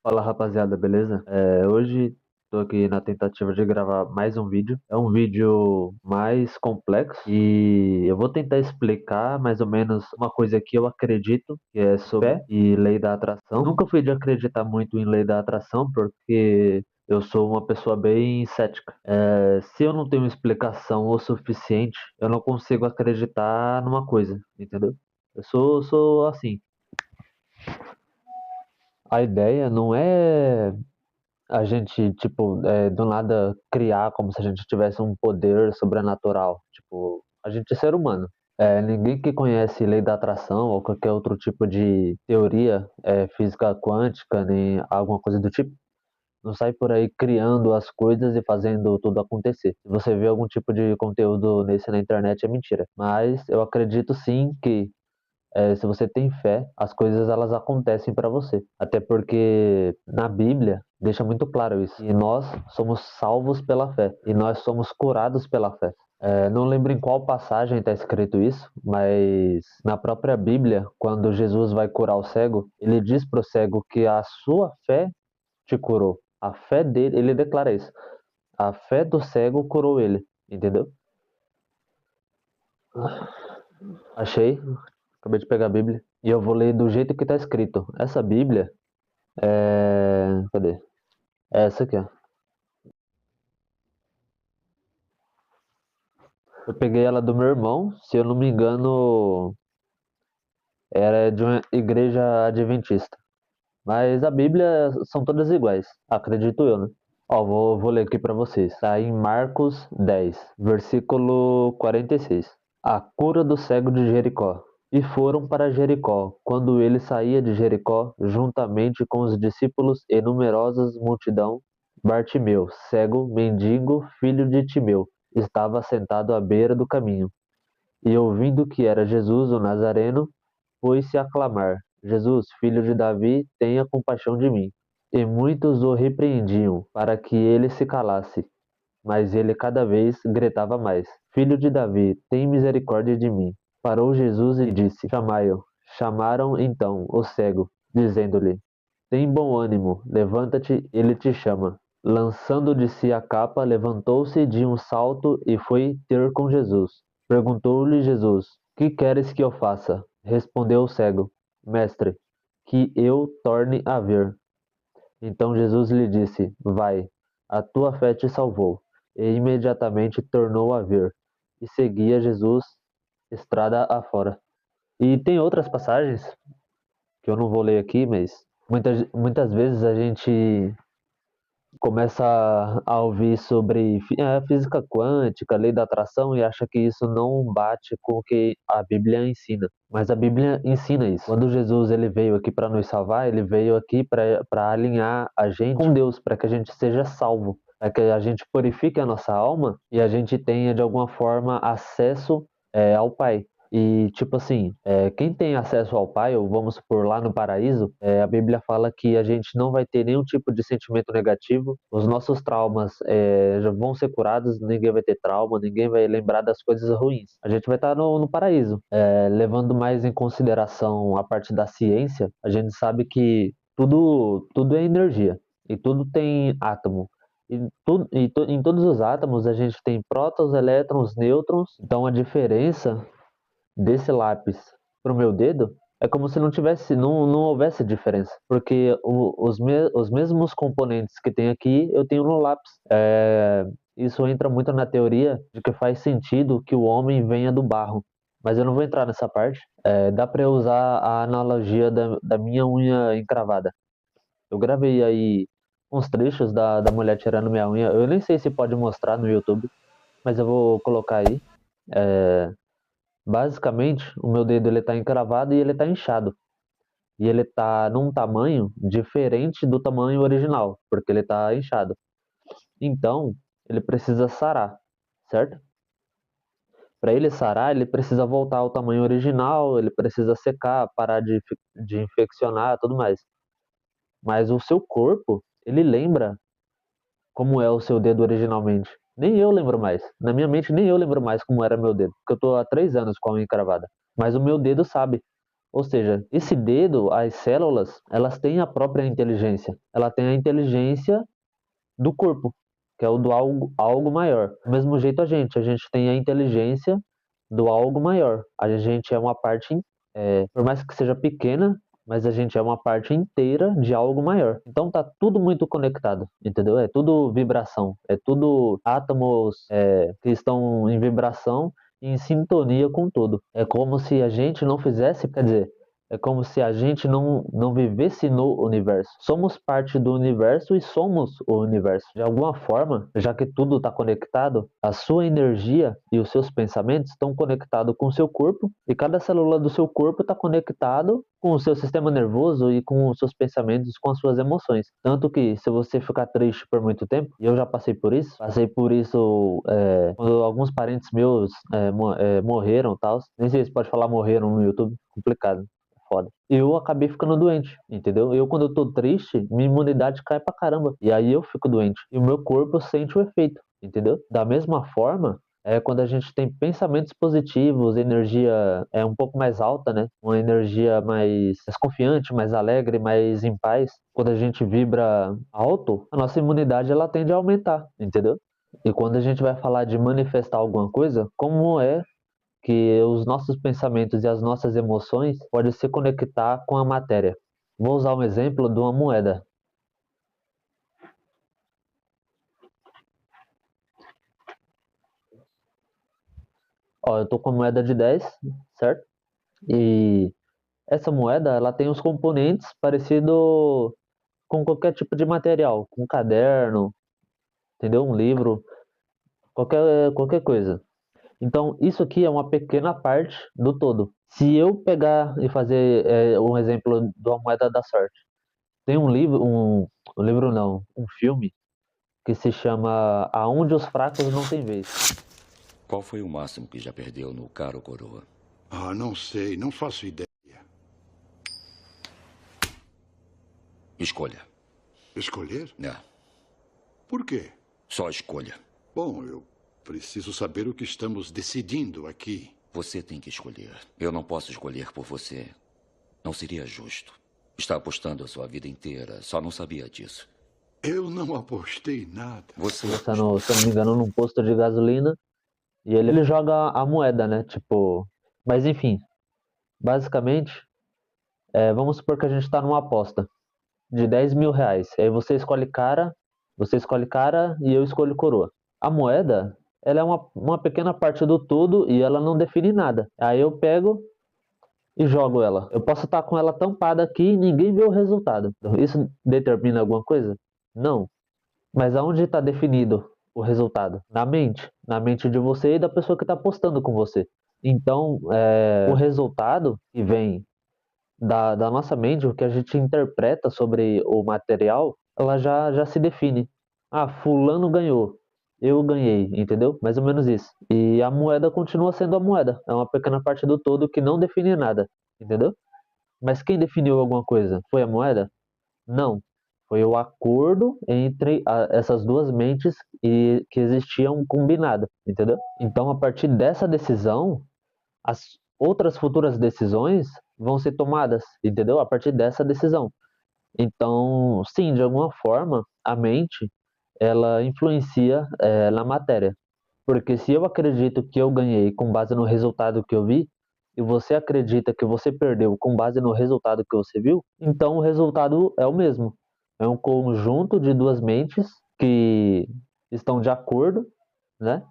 Fala rapaziada, beleza? Hoje tô aqui na tentativa de gravar mais um vídeo. É um vídeo mais complexo e eu vou tentar explicar mais ou menos uma coisa que eu acredito, que é sobre fé e lei da atração. Nunca fui de acreditar muito em lei da atração porque eu sou uma pessoa bem cética. Se eu não tenho explicação o suficiente, eu não consigo acreditar numa coisa, entendeu? Eu sou assim. A ideia não é a gente, tipo, do nada criar como se a gente tivesse um poder sobrenatural. Tipo, a gente é ser humano. Ninguém que conhece lei da atração ou qualquer outro tipo de teoria, física quântica, nem alguma coisa do tipo, não sai por aí criando as coisas e fazendo tudo acontecer. Se você vê algum tipo de conteúdo nesse na internet, é mentira. Mas eu acredito sim que se você tem fé, as coisas elas acontecem para você. Até porque na Bíblia deixa muito claro isso. E nós somos salvos pela fé. E nós somos curados pela fé. Não lembro em qual passagem está escrito isso, mas na própria Bíblia, quando Jesus vai curar o cego, ele diz para o cego que a sua fé te curou. A fé dele, ele declara isso. A fé do cego curou ele, entendeu? Achei, acabei de pegar a Bíblia. E eu vou ler do jeito que está escrito. Essa Bíblia Cadê? É essa aqui, ó. Eu peguei ela do meu irmão, se eu não me engano, era de uma igreja adventista. Mas a Bíblia são todas iguais, acredito eu, né? Ó, vou ler aqui para vocês. Tá em Marcos 10, versículo 46. A cura do cego de Jericó. E foram para Jericó. Quando ele saía de Jericó, juntamente com os discípulos e numerosa multidão, Bartimeu, cego, mendigo, filho de Timeu, estava sentado à beira do caminho. E ouvindo que era Jesus o Nazareno, pôs-se a clamar: Jesus, filho de Davi, tenha compaixão de mim. E muitos o repreendiam para que ele se calasse. Mas ele cada vez gritava mais: Filho de Davi, tem misericórdia de mim. Parou Jesus e disse: Chamai-o. Chamaram então o cego, dizendo-lhe: Tem bom ânimo, levanta-te, ele te chama. Lançando de si a capa, levantou-se de um salto e foi ter com Jesus. Perguntou-lhe Jesus: Que queres que eu faça? Respondeu o cego: Mestre, que eu torne a ver. Então Jesus lhe disse: Vai, a tua fé te salvou. E imediatamente tornou a ver, e seguia Jesus estrada afora. E tem outras passagens que eu não vou ler aqui, mas muitas vezes a gente começa a ouvir sobre física quântica, lei da atração e acha que isso não bate com o que a Bíblia ensina. Mas a Bíblia ensina isso. Quando Jesus ele veio aqui para nos salvar, ele veio aqui para alinhar a gente com Deus, para que a gente seja salvo, para que a gente purifique a nossa alma e a gente tenha de alguma forma acesso ao Pai. E, tipo assim, quem tem acesso ao Pai, ou vamos supor lá no paraíso, a Bíblia fala que a gente não vai ter nenhum tipo de sentimento negativo, os nossos traumas já vão ser curados, ninguém vai ter trauma, ninguém vai lembrar das coisas ruins. A gente vai estar no paraíso. Levando mais em consideração a parte da ciência, a gente sabe que tudo é energia e tudo tem átomo. Em todos os átomos a gente tem prótons, elétrons, nêutrons. Então a diferença desse lápis para o meu dedo é como se não houvesse diferença, porque os mesmos componentes que tem aqui eu tenho no lápis. Isso entra muito na teoria de que faz sentido que o homem venha do barro, mas eu não vou entrar nessa parte. Dá para usar a analogia da minha unha encravada. Eu gravei aí uns trechos da mulher tirando minha unha. Eu nem sei se pode mostrar no YouTube, mas eu vou colocar aí. É, Basicamente, o meu dedo ele está encravado e ele está inchado. E ele está num tamanho diferente do tamanho original, porque ele está inchado. Então, ele precisa sarar, certo? Para ele sarar, ele precisa voltar ao tamanho original, ele precisa secar, parar de infeccionar, tudo mais. Mas o seu corpo, ele lembra como é o seu dedo originalmente. Nem eu lembro mais. Na minha mente, nem eu lembro mais como era meu dedo, porque eu tô há 3 anos com a unha encravada. Mas o meu dedo sabe. Ou seja, esse dedo, as células, elas têm a própria inteligência. Ela tem a inteligência do corpo, que é o do algo maior. Do mesmo jeito a gente tem a inteligência do algo maior. A gente é uma parte, por mais que seja pequena, mas a gente é uma parte inteira de algo maior. Então tá tudo muito conectado, entendeu? É tudo vibração, é tudo átomos que estão em vibração e em sintonia com tudo. É como se a gente não fizesse, quer dizer, é como se a gente não vivesse no universo. Somos parte do universo e somos o universo. De alguma forma, já que tudo está conectado, a sua energia e os seus pensamentos estão conectados com o seu corpo e cada célula do seu corpo está conectado com o seu sistema nervoso e com os seus pensamentos, com as suas emoções. Tanto que se você ficar triste por muito tempo, e eu já passei por isso quando alguns parentes meus morreram e tal. Nem sei se pode falar morreram no YouTube, complicado. Foda. Eu acabei ficando doente, entendeu? Quando eu tô triste, minha imunidade cai pra caramba. E aí eu fico doente. E o meu corpo sente o efeito, entendeu? Da mesma forma, quando a gente tem pensamentos positivos, energia é um pouco mais alta, né? Uma energia mais confiante, mais alegre, mais em paz. Quando a gente vibra alto, a nossa imunidade ela tende a aumentar, entendeu? E quando a gente vai falar de manifestar alguma coisa, como é que os nossos pensamentos e as nossas emoções podem se conectar com a matéria? Vou usar um exemplo de uma moeda. Ó, eu tô com a moeda de 10, certo? E essa moeda, ela tem os componentes parecido com qualquer tipo de material, com um caderno, entendeu? Um livro, qualquer coisa. Então, isso aqui é uma pequena parte do todo. Se eu pegar e fazer um exemplo de uma moeda da sorte, tem um livro não, um filme que se chama Aonde os Fracos Não Têm Vez. Qual foi o máximo que já perdeu no caro coroa? Ah, não sei, não faço ideia. Escolha. Escolher? É, Por quê? só escolha. Bom, eu preciso saber o que estamos decidindo aqui. Você tem que escolher. Eu não posso escolher por você. Não seria justo. Está apostando a sua vida inteira, só não sabia disso. Eu não apostei nada. Você Se eu não me engano, num posto de gasolina. E ele joga a moeda, né? Tipo. Mas enfim, basicamente, vamos supor que a gente tá numa aposta de 10 mil reais. Aí você escolhe cara e eu escolho coroa. A moeda, ela é uma pequena parte do todo e ela não define nada. Aí eu pego e jogo ela. Eu posso estar com ela tampada aqui e ninguém vê o resultado. Isso determina alguma coisa? Não. Mas aonde está definido o resultado? Na mente de você e da pessoa que está apostando com você. Então, o resultado que vem da nossa mente, o que a gente interpreta sobre o material, ela já se define. Ah, fulano ganhou, eu ganhei, entendeu? Mais ou menos isso. E a moeda continua sendo a moeda. É uma pequena parte do todo que não define nada, entendeu? Mas quem definiu alguma coisa? Foi a moeda? Não. Foi o acordo entre essas duas mentes e que existia um combinado, entendeu? Então, a partir dessa decisão, as outras futuras decisões vão ser tomadas, entendeu? A partir dessa decisão. Então, sim, de alguma forma, a mente ela influencia na matéria. Porque se eu acredito que eu ganhei com base no resultado que eu vi, e você acredita que você perdeu com base no resultado que você viu, então o resultado é o mesmo. É um conjunto de duas mentes que estão de acordo, né?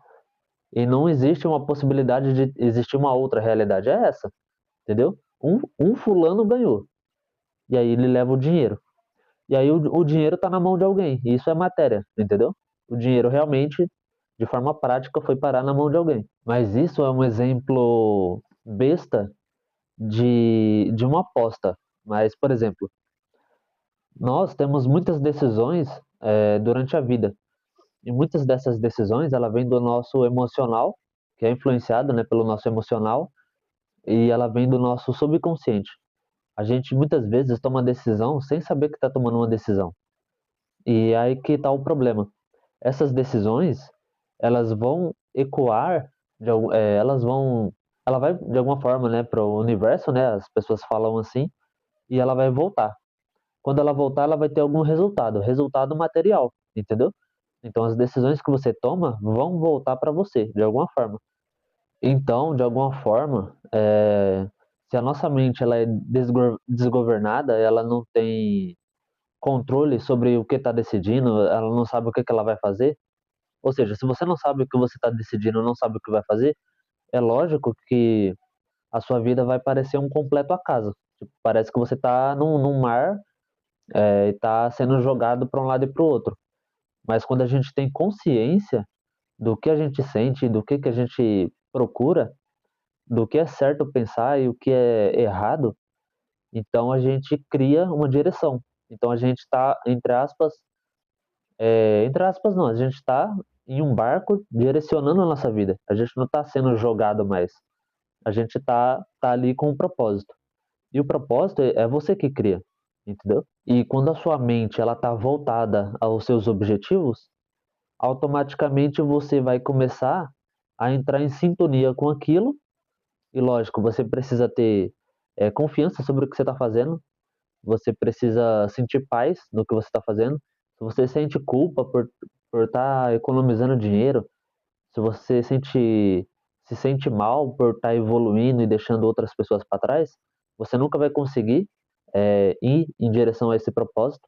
E não existe uma possibilidade de existir uma outra realidade. É essa, entendeu? Um fulano ganhou. E aí ele leva o dinheiro. E aí o dinheiro está na mão de alguém. E isso é matéria, entendeu? O dinheiro realmente, de forma prática, foi parar na mão de alguém. Mas isso é um exemplo besta de uma aposta. Mas, por exemplo, nós temos muitas decisões durante a vida. E muitas dessas decisões, ela vem do nosso emocional, que é influenciado, né, pelo nosso emocional, e ela vem do nosso subconsciente. A gente muitas vezes toma decisão sem saber que está tomando uma decisão. E aí que está o problema. Essas decisões, elas vão ecoar, elas vão ela vai, de alguma forma, né, para o universo, né, as pessoas falam assim, e ela vai voltar. Quando ela voltar, ela vai ter algum resultado material, entendeu? Então, as decisões que você toma vão voltar para você, de alguma forma. Então, de alguma forma, se a nossa mente ela é desgovernada, ela não tem controle sobre o que está decidindo, ela não sabe o que ela vai fazer. Ou seja, se você não sabe o que você está decidindo, não sabe o que vai fazer, é lógico que a sua vida vai parecer um completo acaso. Tipo, parece que você está num mar, e está sendo jogado para um lado e para o outro. Mas quando a gente tem consciência do que a gente sente, do que a gente procura, do que é certo pensar e o que é errado, então a gente cria uma direção. Então a gente está, entre aspas não, a gente está em um barco direcionando a nossa vida. A gente não está sendo jogado mais. A gente tá ali com um propósito. E o propósito é você que cria, entendeu? E quando a sua mente ela tá voltada aos seus objetivos, automaticamente você vai começar a entrar em sintonia com aquilo. E lógico, você precisa ter confiança sobre o que você está fazendo. Você precisa sentir paz no que você está fazendo. Se você sente culpa por estar economizando dinheiro, se você se sente mal por estar evoluindo e deixando outras pessoas para trás, você nunca vai conseguir ir em direção a esse propósito.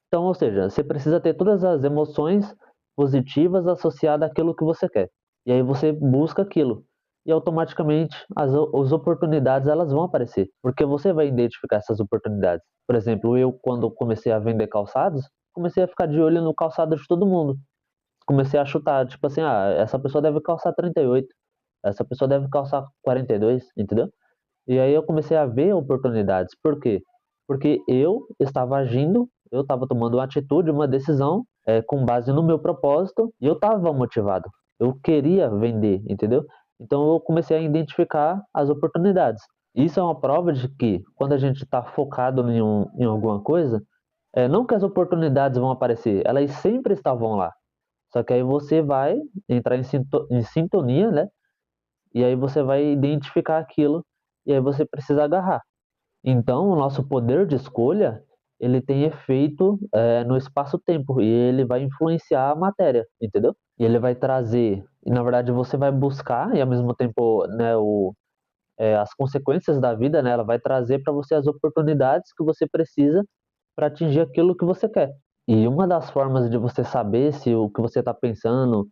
Então, ou seja, você precisa ter todas as emoções positivas associadas àquilo que você quer. E aí você busca aquilo. E automaticamente as oportunidades elas vão aparecer, porque você vai identificar essas oportunidades. Por exemplo, eu quando comecei a vender calçados, comecei a ficar de olho no calçado de todo mundo. Comecei a chutar, tipo assim, essa pessoa deve calçar 38, essa pessoa deve calçar 42, entendeu? E aí eu comecei a ver oportunidades. Por quê? Porque eu estava agindo, eu estava tomando uma atitude, uma decisão, com base no meu propósito, e eu estava motivado. Eu queria vender, entendeu? Então eu comecei a identificar as oportunidades. Isso é uma prova de que quando a gente está focado em alguma coisa, não que as oportunidades vão aparecer, elas sempre estavam lá. Só que aí você vai entrar em sintonia, né? E aí você vai identificar aquilo e aí você precisa agarrar. Então, o nosso poder de escolha, ele tem efeito no espaço-tempo e ele vai influenciar a matéria, entendeu? E ele vai trazer, e na verdade você vai buscar e ao mesmo tempo, né, as consequências da vida, né, ela vai trazer para você as oportunidades que você precisa para atingir aquilo que você quer. E uma das formas de você saber se o que você está pensando,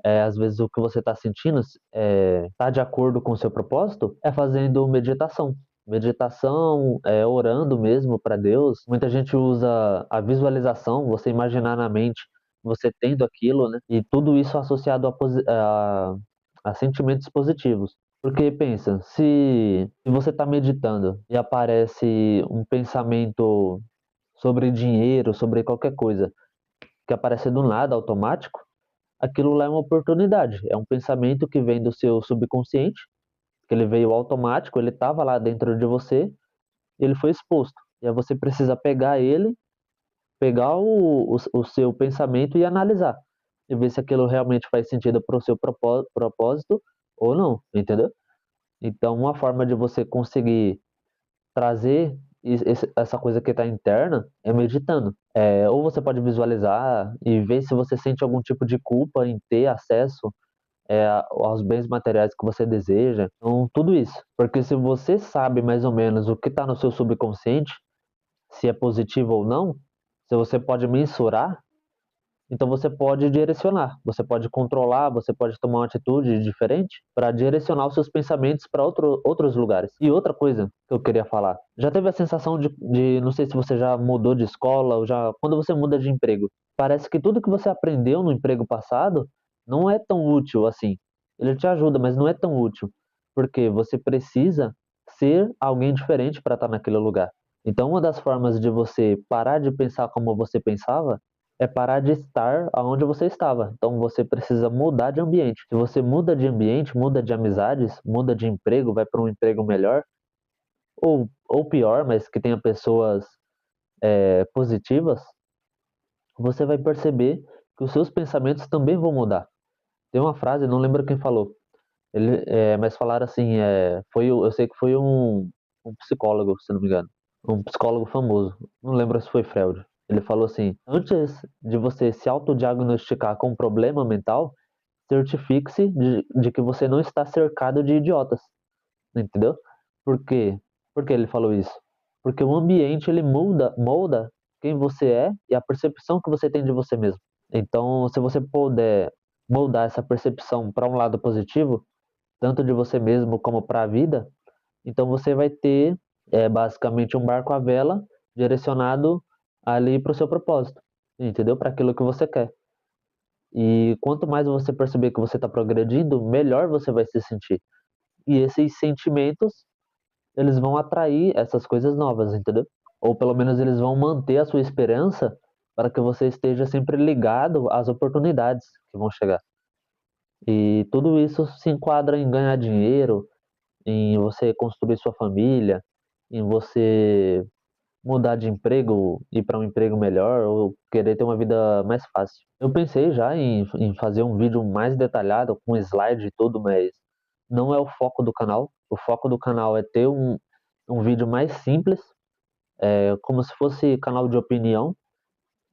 às vezes o que você está sentindo, está de acordo com o seu propósito, é fazendo meditação. Meditação, orando mesmo para Deus. Muita gente usa a visualização, você imaginar na mente você tendo aquilo, né? E tudo isso associado a sentimentos positivos. Porque pensa, se você está meditando e aparece um pensamento sobre dinheiro, sobre qualquer coisa, que aparece do nada, automático, aquilo lá é uma oportunidade. É um pensamento que vem do seu subconsciente, que ele veio automático, ele estava lá dentro de você, e ele foi exposto. E aí você precisa pegar ele, pegar o seu pensamento e analisar. E ver se aquilo realmente faz sentido para o seu propósito ou não, entendeu? Então, uma forma de você conseguir trazer essa coisa que está interna é meditando. Ou você pode visualizar e ver se você sente algum tipo de culpa em ter acesso aos bens materiais que você deseja. Então, tudo isso. Porque se você sabe mais ou menos o que está no seu subconsciente, se é positivo ou não, se você pode mensurar, então você pode direcionar, você pode controlar, você pode tomar uma atitude diferente para direcionar os seus pensamentos para outros lugares. E outra coisa que eu queria falar, já teve a sensação não sei se você já mudou de escola ou já, quando você muda de emprego, parece que tudo que você aprendeu no emprego passado não é tão útil assim. Ele te ajuda, mas não é tão útil, porque você precisa ser alguém diferente para estar naquele lugar. Então, uma das formas de você parar de pensar como você pensava é parar de estar aonde você estava. Então você precisa mudar de ambiente. Se você muda de ambiente, muda de amizades, muda de emprego, vai para um emprego melhor, ou pior, mas que tenha pessoas positivas, você vai perceber que os seus pensamentos também vão mudar. Tem uma frase, não lembro quem falou, Mas falaram assim, eu sei que foi um psicólogo, se não me engano, um psicólogo famoso, não lembro se foi Freud. Ele falou assim: antes de você se autodiagnosticar com um problema mental, certifique-se de que você não está cercado de idiotas, entendeu? Por quê? Por que ele falou isso? Porque o ambiente ele molda quem você é e a percepção que você tem de você mesmo. Então, se você puder moldar essa percepção para um lado positivo, tanto de você mesmo como para a vida, então você vai ter basicamente um barco à vela direcionado ali para o seu propósito, entendeu? Para aquilo que você quer. E quanto mais você perceber que você está progredindo, melhor você vai se sentir. E esses sentimentos, eles vão atrair essas coisas novas, entendeu? Ou pelo menos eles vão manter a sua esperança para que você esteja sempre ligado às oportunidades que vão chegar. E tudo isso se enquadra em ganhar dinheiro, em você construir sua família, em você mudar de emprego, ir para um emprego melhor ou querer ter uma vida mais fácil. Eu pensei já em fazer um vídeo mais detalhado, com slide e tudo, mas não é o foco do canal. O foco do canal é ter um vídeo mais simples, como se fosse canal de opinião,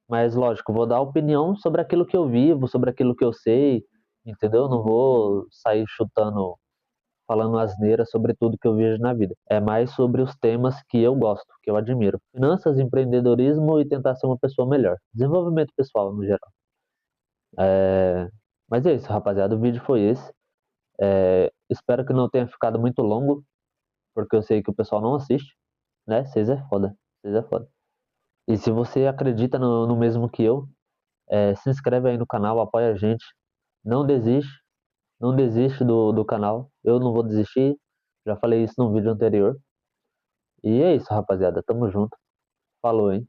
mas lógico, vou dar opinião sobre aquilo que eu vivo, sobre aquilo que eu sei, entendeu? Não vou sair chutando, falando asneira sobre tudo que eu vejo na vida. É mais sobre os temas que eu gosto, que eu admiro. Finanças, empreendedorismo e tentar ser uma pessoa melhor. Desenvolvimento pessoal, no geral. Mas é isso, rapaziada. O vídeo foi esse. Espero que não tenha ficado muito longo, porque eu sei que o pessoal não assiste, né? Vocês é foda. Vocês é foda. E se você acredita no mesmo que eu, se inscreve aí no canal, apoia a gente. Não desiste. Não desiste do canal. Eu não vou desistir. Já falei isso no vídeo anterior. E é isso, rapaziada. Tamo junto. Falou, hein?